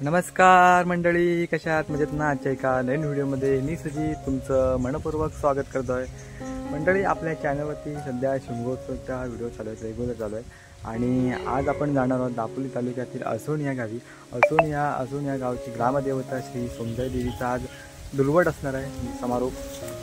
नमस्कार मंडळी, कशा आहात? मजेत ना? आजच्या एका नवीन व्हिडिओमध्ये मी सुजित तुमचं मनपूर्वक स्वागत करतो आहे. मंडळी, आपल्या चॅनलवरती सध्या शिमगोत्सवचा व्हिडिओ चालू आहे, रेग्युलर चालू आहे. आणि आज आपण जाणार आहोत दापोली तालुक्यातील असोण या गावी. असोण या गावची ग्रामदेवता श्री सोमजाई देवीचा आज दुलवट असणार आहे समारोप.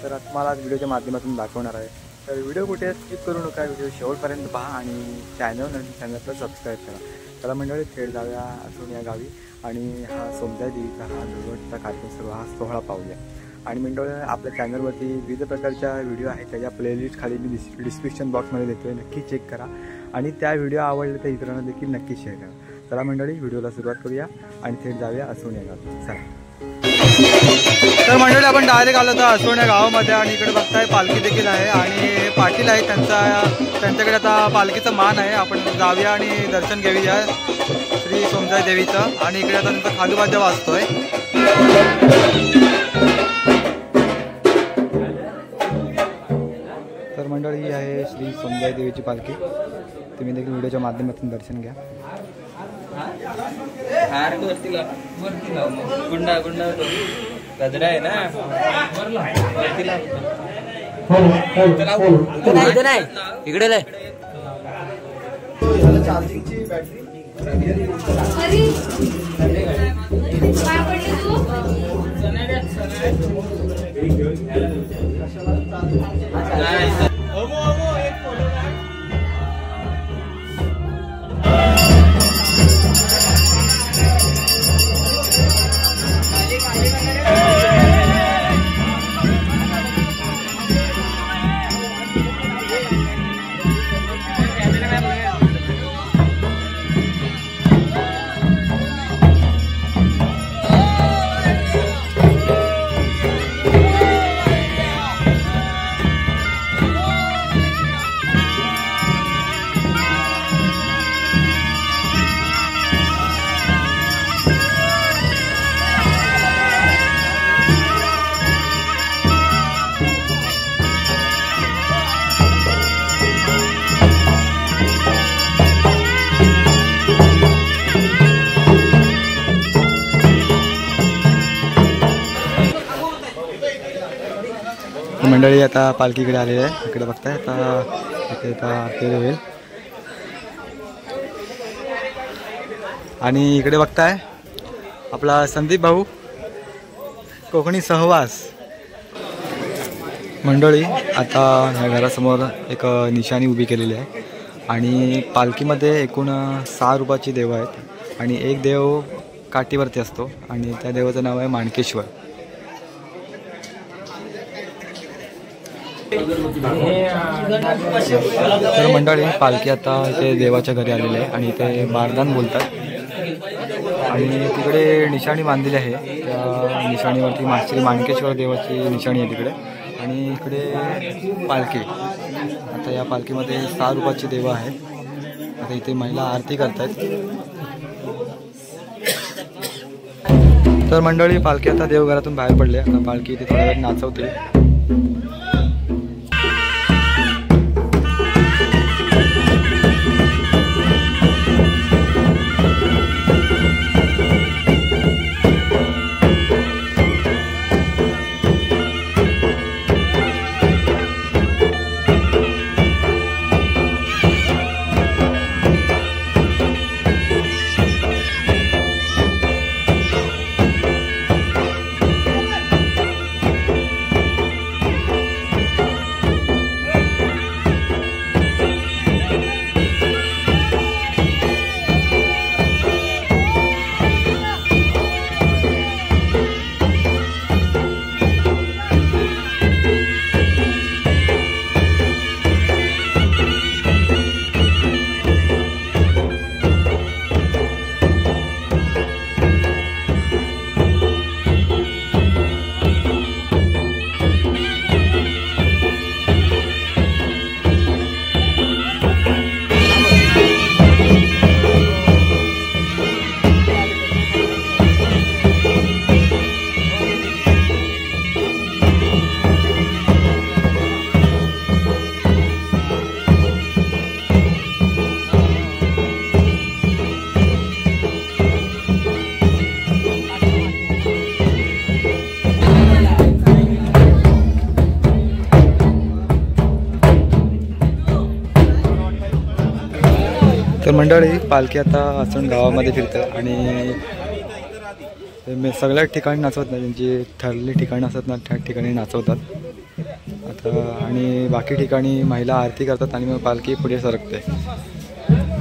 तर तुम्हाला व्हिडिओच्या माध्यमातून दाखवणार आहे. तर व्हिडिओ कुठे स्किप करू नका, व्हिडिओ शेवटपर्यंत पहा आणि चॅनलला सबस्क्राईब करा. चला मंडळी, थेट जाऊया असोण या गावी आणि हा सोमजाई देवीचा हा दुलवटचा कार्यक्रम सर्व हा सोहळा पाहूया. आणि मंडळी, आपल्या चॅनलवरती विविध प्रकारच्या व्हिडिओ आहेत, त्याच्या प्लेलिस्ट खाली मी डिस्क्रिप्शन बॉक्समध्ये देतो आहे, नक्की चेक करा. आणि त्या व्हिडिओ आवडले तर इतरांना देखील नक्की शेअर करा. चला मंडळी, व्हिडिओला सुरुवात करूया आणि थेट जाऊया असोण या गावात. चला. तर मंडळी, आपण डायरेक्ट आलो तर असोण या गावामध्ये आणि इकडे बघताय पालखी देखील आहे आणि पाटील आहे त्यांच्याकडे आता पालखीचा मान आहे. आपण जाऊया आणि दर्शन घेऊया श्री सोमजाई देवीचं. आणि इकडे आता त्यांचा खालूबाजा वाजतोय. तर मंडळी, ही आहे श्री सोमजाई देवीची पालखी. तुम्ही देखील व्हिडिओच्या माध्यमातून दर्शन घ्या. गुंडा गजरा आहे ना, इकडे चार्जिंगची बॅटरी मंडळी आता पालखीकडे आलेली आहे. इकडे बघताय आता इथे आरती होईल. आणि इकडे बघताय आपला संदीप भाऊ कोकणी सहवास. मंडळी, आता ह्या घरासमोर एक निशाणी उभी केलेली आहे आणि पालखीमध्ये एकूण 6 रूपाची देव आहेत आणि एक देव काठीवरती असतो आणि त्या देवाचं नाव आहे माणकेश्वर. तर मंडळी, पालखी आता इथे देवाच्या घरी आलेली आहे आणि इथे बारदान बोलतात आणि तिकडे निशाणी बांधलेली आहे. त्या निशाणीवरती श्री माणकेश्वर देवाची निशाणी आहे तिकडे. आणि इकडे पालखी, आता या पालखीमध्ये 6 रूपाची देव आहेत. आता इथे महिला आरती करतात. तर मंडळी, पालखी आता देवघरातून बाहेर पडले. आता पालखी इथे थोड्या वेळ नाचवते. तर मंडळी पालखी आता असण गावामध्ये फिरते आणि सगळ्या ठिकाणी नाचवत नाही, त्यांची ठरलेली ठिकाणं असतात ना त्या ठिकाणी नाचवतात आता. आणि बाकी ठिकाणी महिला आरती करतात आणि मग पालखी पुढे सरकते.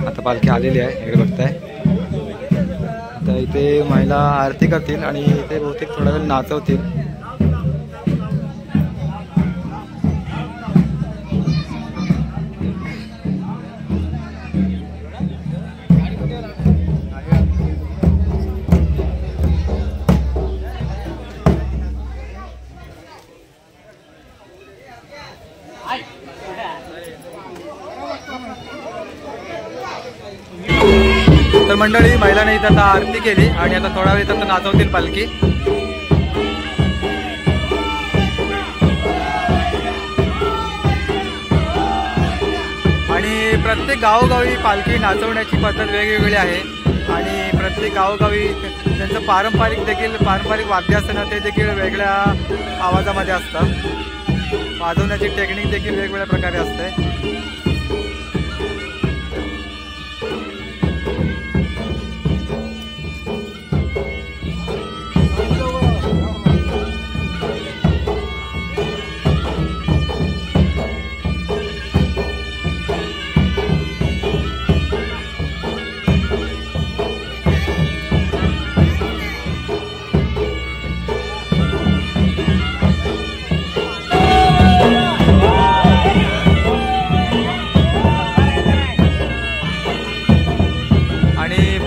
आता पालखी आलेली आहे, इकडे बघताय. आता इथे महिला आरती करतील आणि इथे बहुतेक थोडा वेळ नाचवतील. तर मंडळी महिलांनी इथं आता आरती केली आणि आता थोडा वेळ इथं नाचवतील पालखी. आणि प्रत्येक गावोगावी पालखी नाचवण्याची पद्धत वेगवेगळी आहे आणि प्रत्येक गावोगावी त्यांचं पारंपरिक वाद्य असतं ना ते देखील वेगळ्या आवाजामध्ये असतं. वाजवण्याची टेक्निक देखील वेगवेगळ्या प्रकारे असते.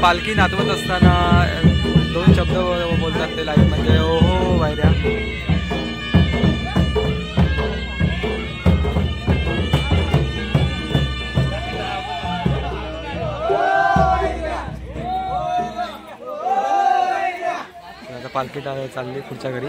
पालखी नाचवत असताना 2 शब्द बोलतात ते लाईव्ह म्हणजे ओ हो वायऱ्या. आता पालखी चालली पुढच्या घरी.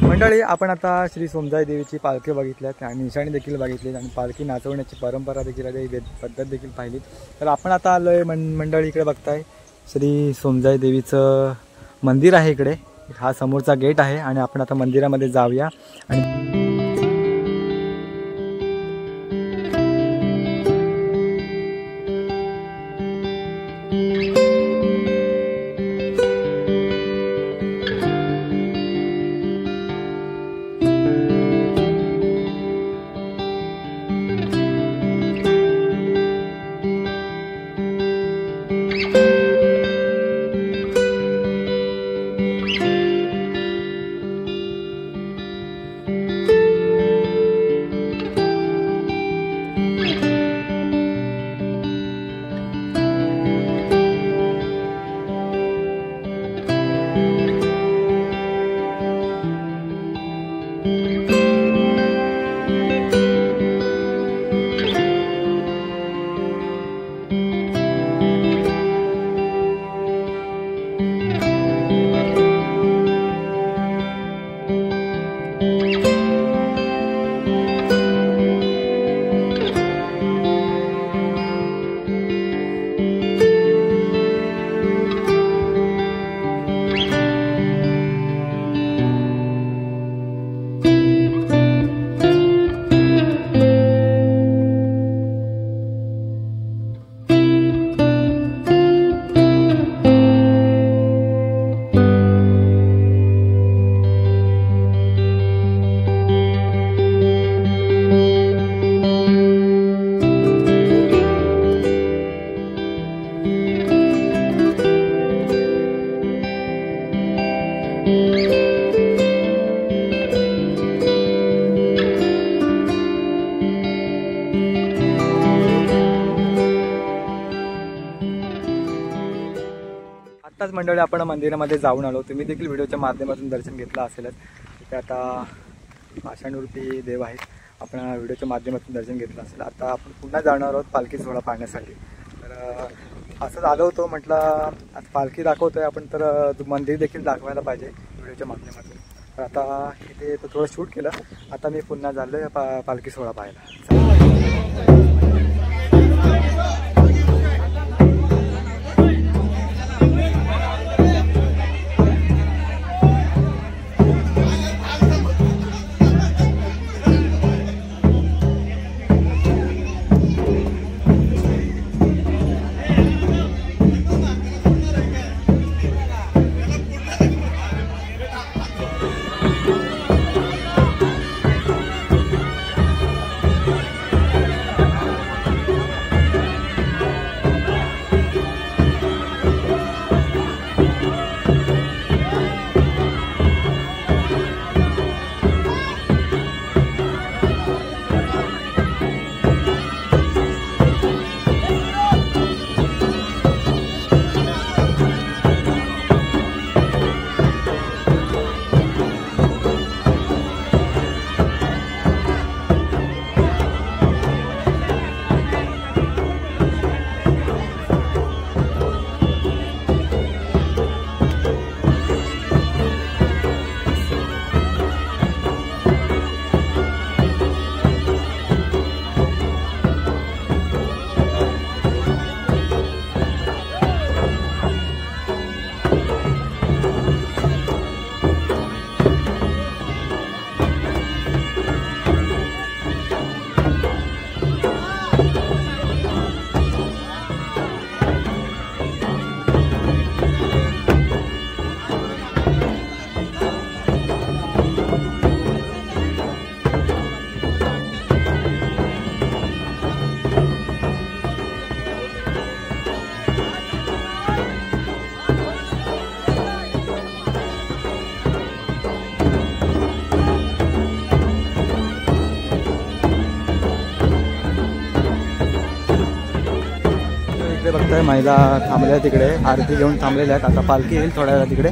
मंडळी आपण आता श्री सोमजाई देवीची पालखी बघितल्यात आणि निशाणी देखील बघितली आणि पालखी नाचवण्याची परंपरा देखील आहे, पद्धत देखील पाहिली. तर आपण आता आलोय मंडळी इकडे बघताय श्री सोमजाई देवीचं मंदिर आहे. इकडे हा समोरचा गेट आहे आणि आपण आता मंदिरामध्ये जाऊया. आणि आत्ताच मंडळी आपण मंदिरामध्ये जाऊन आलो. तुम्ही देखील व्हिडिओच्या माध्यमातून दर्शन घेतलं असेलच. तिथे आता पाषाणरूपी देव आहेत. आपण व्हिडिओच्या माध्यमातून दर्शन घेतलं असेल. आता आपण पुन्हा जाणार आहोत पालखी सोहळा पाहण्यासाठी. तर असंच आलो होतो, म्हटलं आज पालखी दाखवतोय आपण, तर मंदिर देखील दाखवायला पाहिजे व्हिडिओच्या माध्यमातून. तर आता इथे थोडं शूट केलं. आता मी पुन्हा झालो आहे पालखी सोहळा पाहायला. बघताय महिला थांबल्या तिकडे, आरती घेऊन थांबलेल्या आहेत. आता पालखी येईल थोड्या वेळा तिकडे.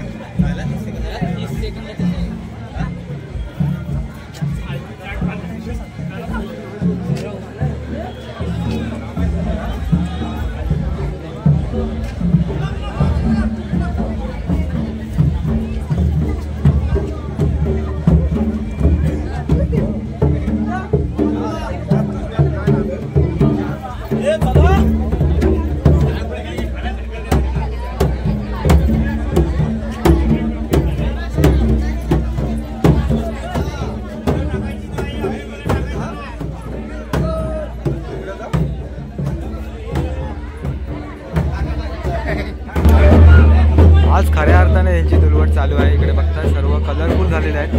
आज खऱ्या अर्थाने यांची धुलवट चालू आहे. इकडे बघताय सर्व कलरफुल झालेले आहेत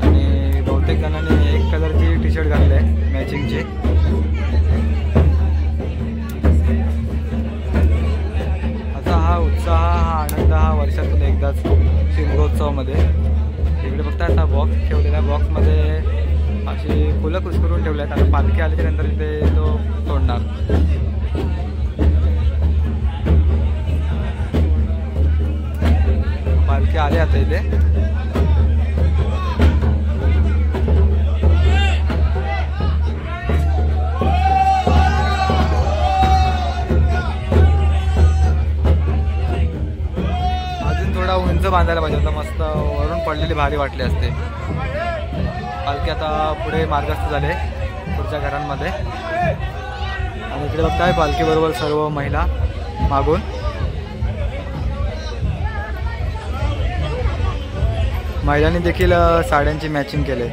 आणि बहुतेक जणांनी एक कलरची टी शर्ट घातली आहे मॅचिंगचे. असा हा उत्साह, हा आनंद हा वर्षातून एकदाच शिमगोत्सवामध्ये. इकडे बघताय आता बॉक्स ठेवलेला आहे. बॉक्समध्ये अशी फुलं कुस्करून ठेवले आहेत. आता पालखी आल्याच्या नंतर इथे तो सोडणार. पालखी आले आता इथे. अजून थोडा उंच बांधायला पाहिजे होता, मस्त वरून पडलेली भारी वाटली असते. पालखी आता पुढे मार्गस्थ झाले पुढच्या घरांमध्ये. आणि इकडे बघताय पालखी बरोबर सर्व महिला मागून. महिलांनी देखील साड्यांची मॅचिंग केले.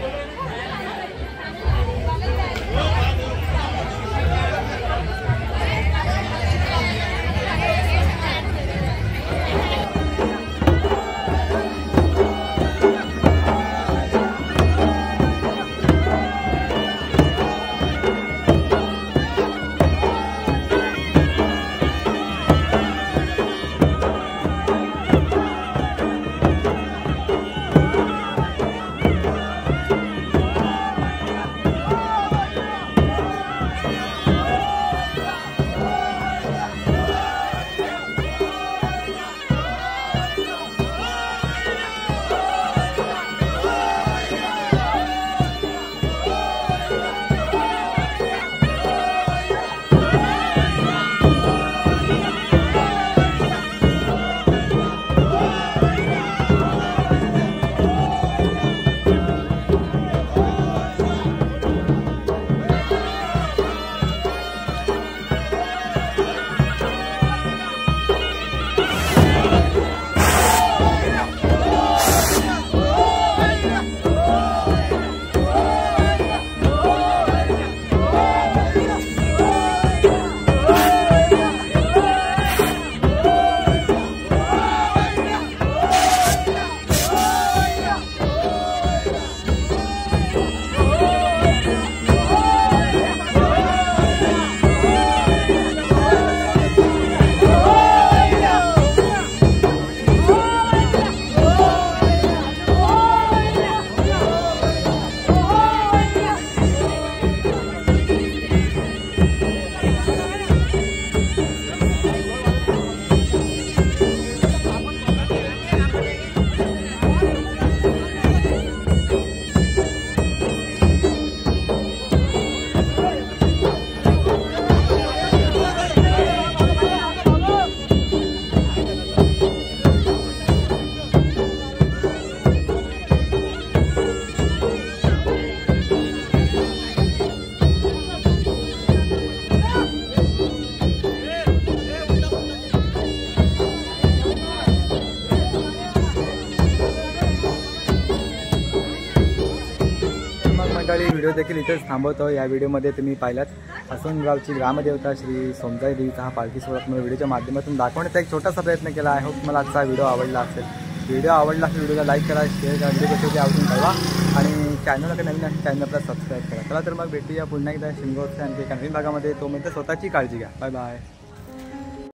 मंडळी व्हिडिओ देखील इथेच थांबवतो. या व्हिडिओमध्ये तुम्ही पाहिलात हसनगावची ग्रामदेवता श्री सोमजाई देवीचा हा पालखी सोहळा तुम्हाला व्हिडिओच्या माध्यमातून दाखवण्याचा एक छोटासा प्रयत्न केला. आय होप मला आजचा व्हिडिओ आवडला असेल. व्हिडिओ आवडला असेल व्हिडिओला लाईक करा, शेअर करा, व्हिडिओ कसे आवडून ठेवा आणि चॅनलला काही नवीन असेल चॅनलला सबस्क्राईब करा. चला तर मग भेटूया पुन्हा एकदा शिमगोत्सव आणखी एका नवीन भागामध्ये. तो म्हणजे स्वतःची काळजी घ्या. Bye bye.